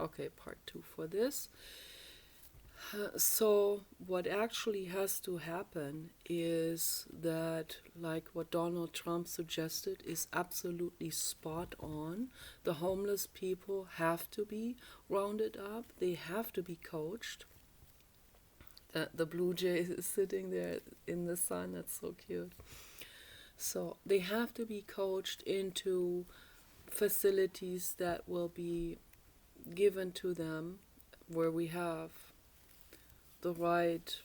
Okay, part two for this. So, what actually has to happen is that, like what Donald Trump suggested, is absolutely spot on. The homeless people have to be rounded up, they have to be coached. The blue jay is sitting there in the sun, that's so cute. So, they have to be coached into facilities that will be given to them where we have the right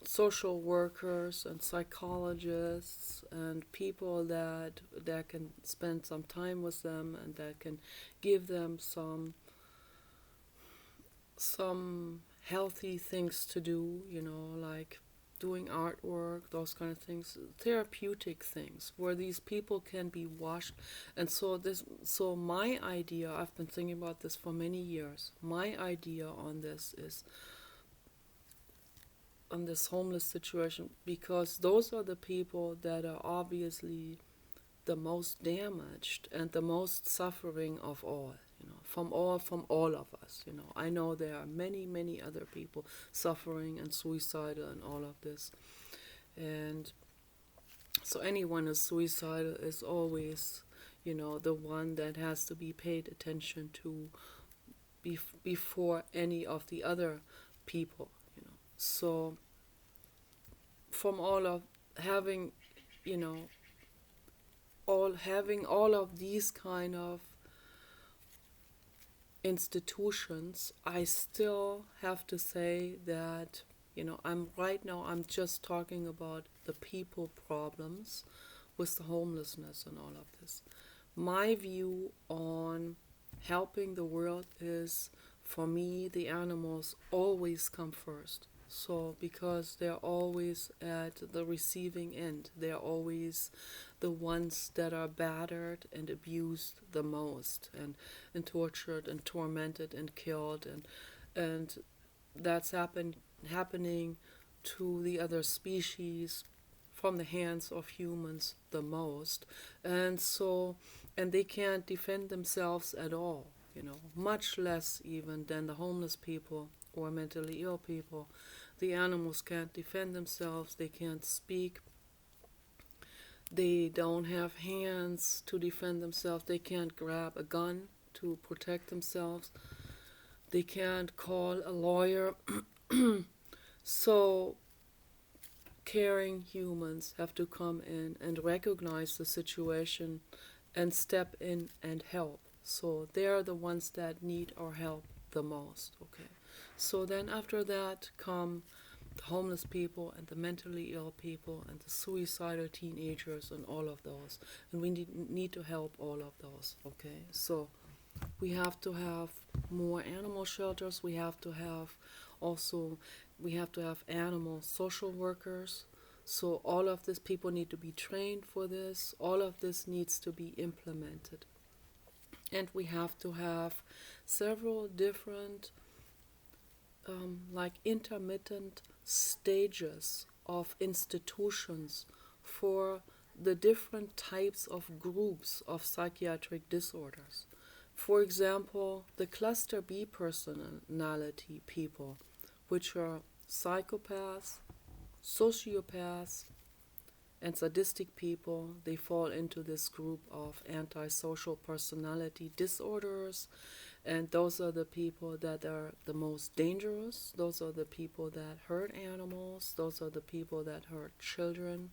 social workers and psychologists and people that can spend some time with them and that can give them some healthy things to do, like doing artwork, those kind of things, therapeutic things where these people can be washed. And so my idea, I've been thinking about this for many years. My idea on this is on this homeless situation, because those are the people that are obviously the most damaged and the most suffering of all, from all of us. I know there are many other people suffering and suicidal and all of this. And so anyone who's suicidal is always, the one that has to be paid attention to before any of the other people. So from all of having, you know, all of these kind of institutions, I still have to say that, I'm just talking about the people problems with the homelessness and all of this. My view on helping the world is, for me, the animals always come first. So, because they're always at the receiving end, they're always the ones that are battered and abused the most, and tortured and tormented and killed, and that's happening to the other species from the hands of humans the most. And they can't defend themselves at all, much less even than the homeless people or mentally ill people. The animals can't defend themselves, they can't speak, they don't have hands to defend themselves, they can't grab a gun to protect themselves, they can't call a lawyer. So caring humans have to come in and recognize the situation and step in and help. So they're the ones that need our help the most. Okay. So then after that come the homeless people and the mentally ill people and the suicidal teenagers and all of those. And we need to help all of those. Okay. So we have to have more animal shelters. We have to have animal social workers. So all of this, people need to be trained for this. All of this needs to be implemented. And we have to have several different, like intermittent stages of institutions for the different types of groups of psychiatric disorders. For example, the cluster B personality people, which are psychopaths, sociopaths, and sadistic people, they fall into this group of antisocial personality disorders. And those are the people that are the most dangerous. Those are the people that hurt animals. Those are the people that hurt children,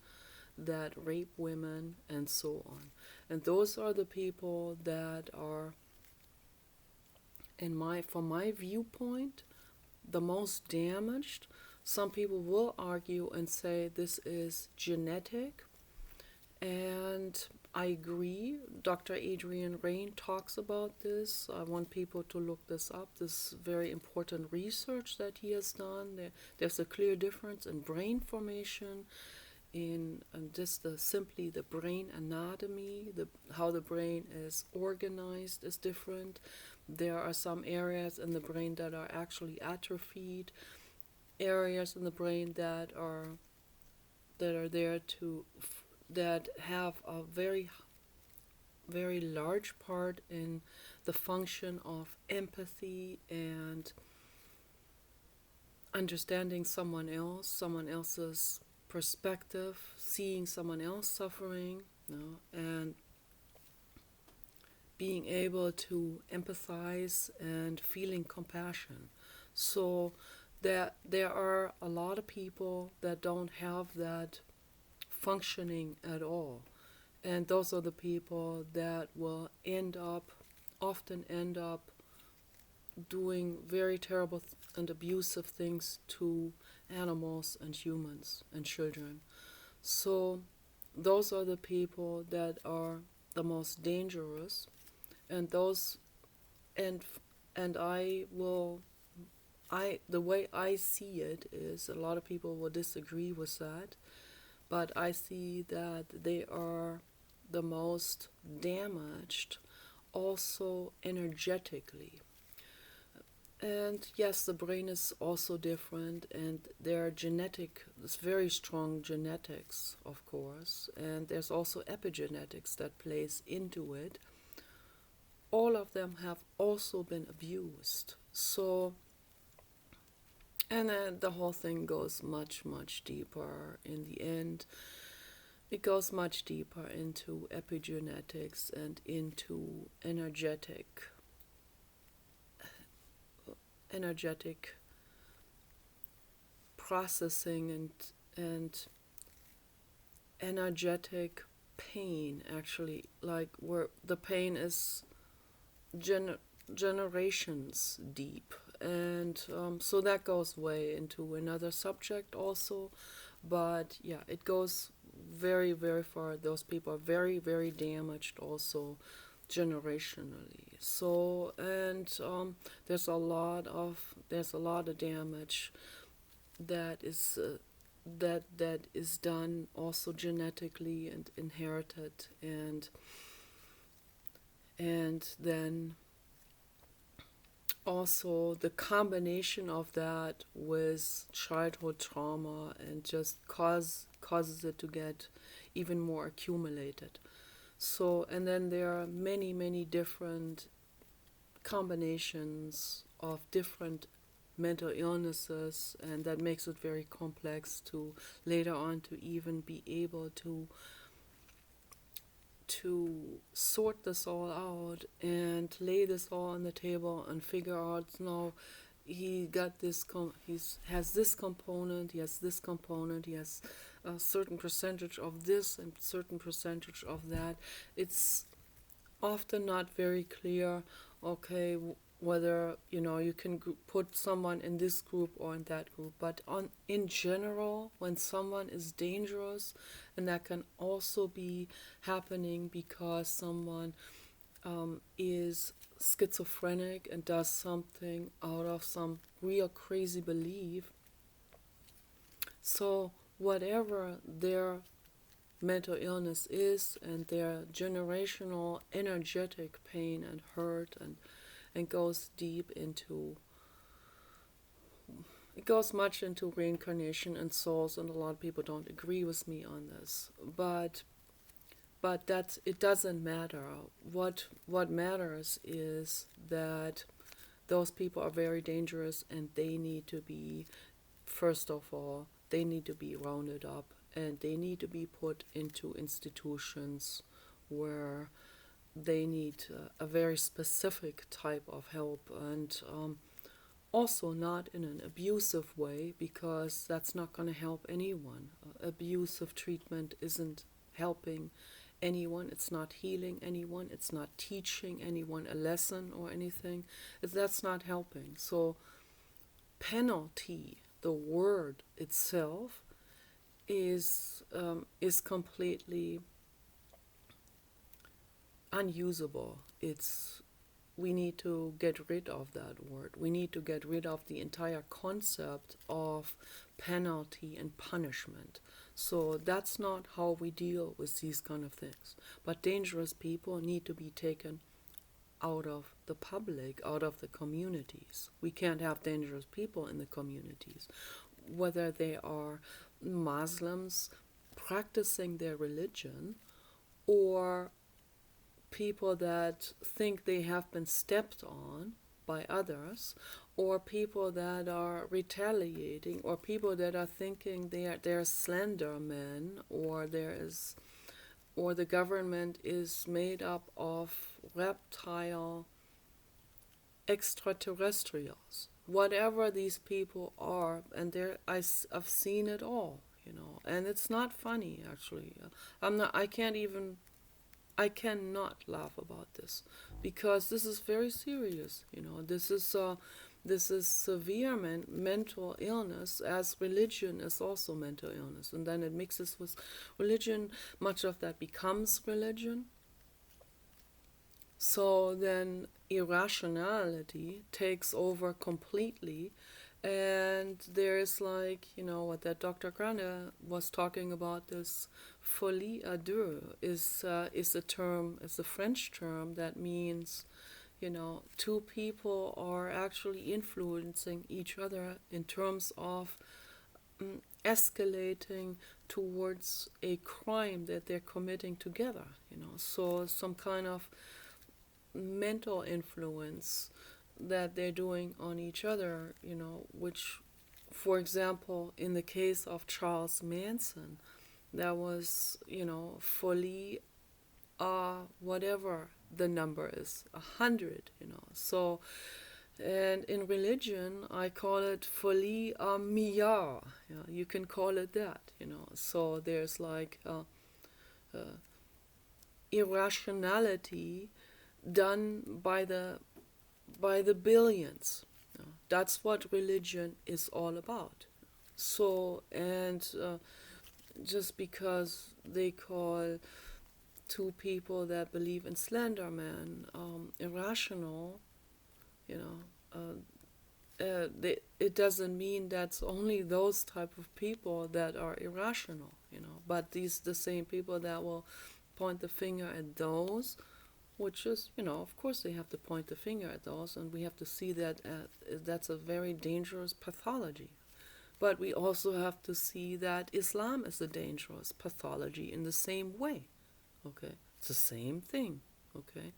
that rape women, and so on. And those are the people that are, from my viewpoint, the most damaged. Some people will argue and say this is genetic, and I agree. Dr. Adrian Rain talks about this. I want people to look this up. This very important research that he has done. There's a clear difference in brain formation, in just simply the brain anatomy, how the brain is organized is different. There are some areas in the brain that are actually atrophied, areas in the brain that are there to that have a very very large part in the function of empathy and understanding someone else's perspective, seeing someone else suffering, and being able to empathize and feeling compassion. So there are a lot of people that don't have that functioning at all. And those are the people that will often end up doing very terrible and abusive things to animals and humans and children. So those are the people that are the most dangerous, and those and and I the way I see it is, a lot of people will disagree with that, but I see that they are the most damaged also energetically. And yes, the brain is also different, and there are there's very strong genetics, of course, and there's also epigenetics that plays into it. All of them have also been abused. So, and then the whole thing goes much, much deeper in the end. It goes much deeper into epigenetics and into energetic processing and energetic pain, actually, like where the pain is generations deep. And so that goes way into another subject also, but yeah, it goes very, very far. Those people are very, very damaged also generationally. So, and there's a lot of damage that is done also genetically and inherited, and then also the combination of that with childhood trauma and just causes it to get even more accumulated. So, and then there are many, many different combinations of different mental illnesses, and that makes it very complex to later on to even be able to sort this all out and lay this all on the table and figure out, no, he got this has this component, he has this component, he has a certain percentage of this and certain percentage of that. It's often not very clear, okay, whether you can put someone in this group or in that group. But in general, when someone is dangerous, and that can also be happening because someone is schizophrenic and does something out of some real crazy belief. So whatever their mental illness is, and their generational energetic pain and hurt, and goes deep into, it goes much into reincarnation and souls, and a lot of people don't agree with me on this, but that it doesn't matter. What matters is that those people are very dangerous, and they need to be, first of all, they need to be rounded up, and they need to be put into institutions where they need a very specific type of help, and also not in an abusive way, because that's not going to help anyone. Abusive treatment isn't helping anyone, it's not healing anyone, it's not teaching anyone a lesson or anything. That's not helping. So penalty, the word itself, is completely unusable. We need to get rid of that word. We need to get rid of the entire concept of penalty and punishment. So that's not how we deal with these kind of things. But dangerous people need to be taken out of the public, out of the communities. We can't have dangerous people in the communities, whether they are Muslims practicing their religion, or people that think they have been stepped on by others, or people that are retaliating, or people that are thinking they're slender men, or the government is made up of reptile extraterrestrials. Whatever these people are, and I've seen it all, and it's not funny actually. I cannot laugh about this because this is very serious. This is severe mental illness, as religion is also mental illness, and then it mixes with religion. Much of that becomes religion. So then irrationality takes over completely, and there's what that Dr. Grande was talking about, this folie à deux is a French term that means, two people are actually influencing each other in terms of escalating towards a crime that they're committing together, so some kind of mental influence that they're doing on each other, which, for example, in the case of Charles Manson, that was, folie, whatever the number is, 100, So, and in religion, I call it folie à milliard. You can call it that, So there's irrationality done by the billions. That's what religion is all about. So, and just because they call two people that believe in Slender Man irrational, it doesn't mean that's only those type of people that are irrational, But the same people that will point the finger at those, which is, of course they have to point the finger at those, and we have to see that that's a very dangerous pathology. But we also have to see that Islam is a dangerous pathology in the same way, okay? It's the same thing, okay?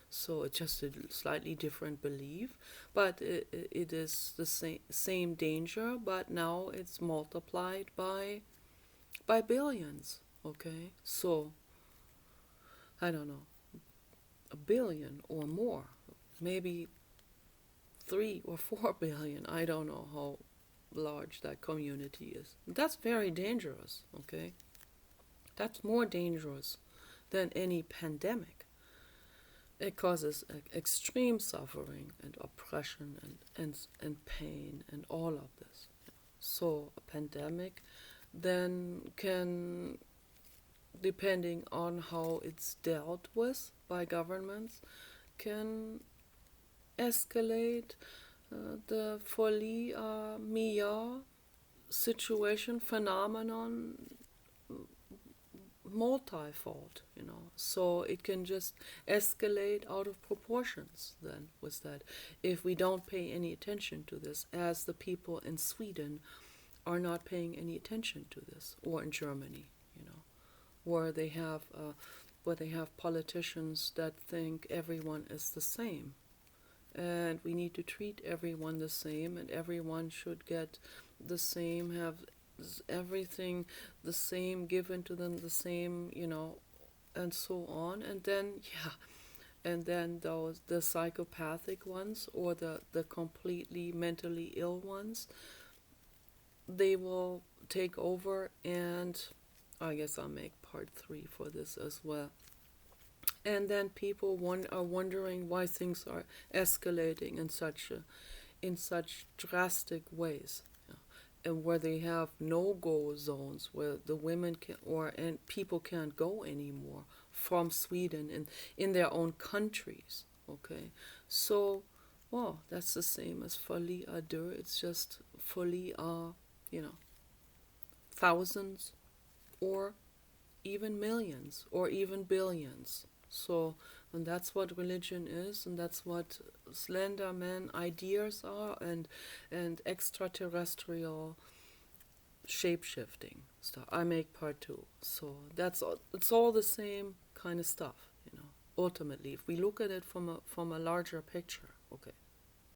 So it's just a slightly different belief, but it is the same danger, but now it's multiplied by billions, okay? So, I don't know, 1 billion or more, maybe 3 or 4 billion. I don't know how large that community is. That's very dangerous, okay? That's more dangerous than any pandemic. It causes extreme suffering and oppression and pain and all of this. So a pandemic then can, depending on how it's dealt with by governments, can escalate the folie à milliard situation, phenomenon, multifold, So it can just escalate out of proportions then with that, if we don't pay any attention to this, as the people in Sweden are not paying any attention to this, or in Germany, where they have politicians that think everyone is the same, and we need to treat everyone the same, and everyone should get the same, have everything the same given to them, the same, and so on. And then the psychopathic ones, or the completely mentally ill ones, they will take over, and I guess I'll make part 3 for this as well. And then people are wondering why things are escalating in such drastic ways, and where they have no-go zones, where the women and people can't go anymore from Sweden and in their own countries. Okay, so that's the same as folie à deux. It's just folie à thousands, or even millions, or even billions. So, and that's what religion is, and that's what Slender Man ideas are, and extraterrestrial shape-shifting stuff. I make part 2. So that's all, it's all the same kind of stuff, ultimately, if we look at it from a larger picture, okay,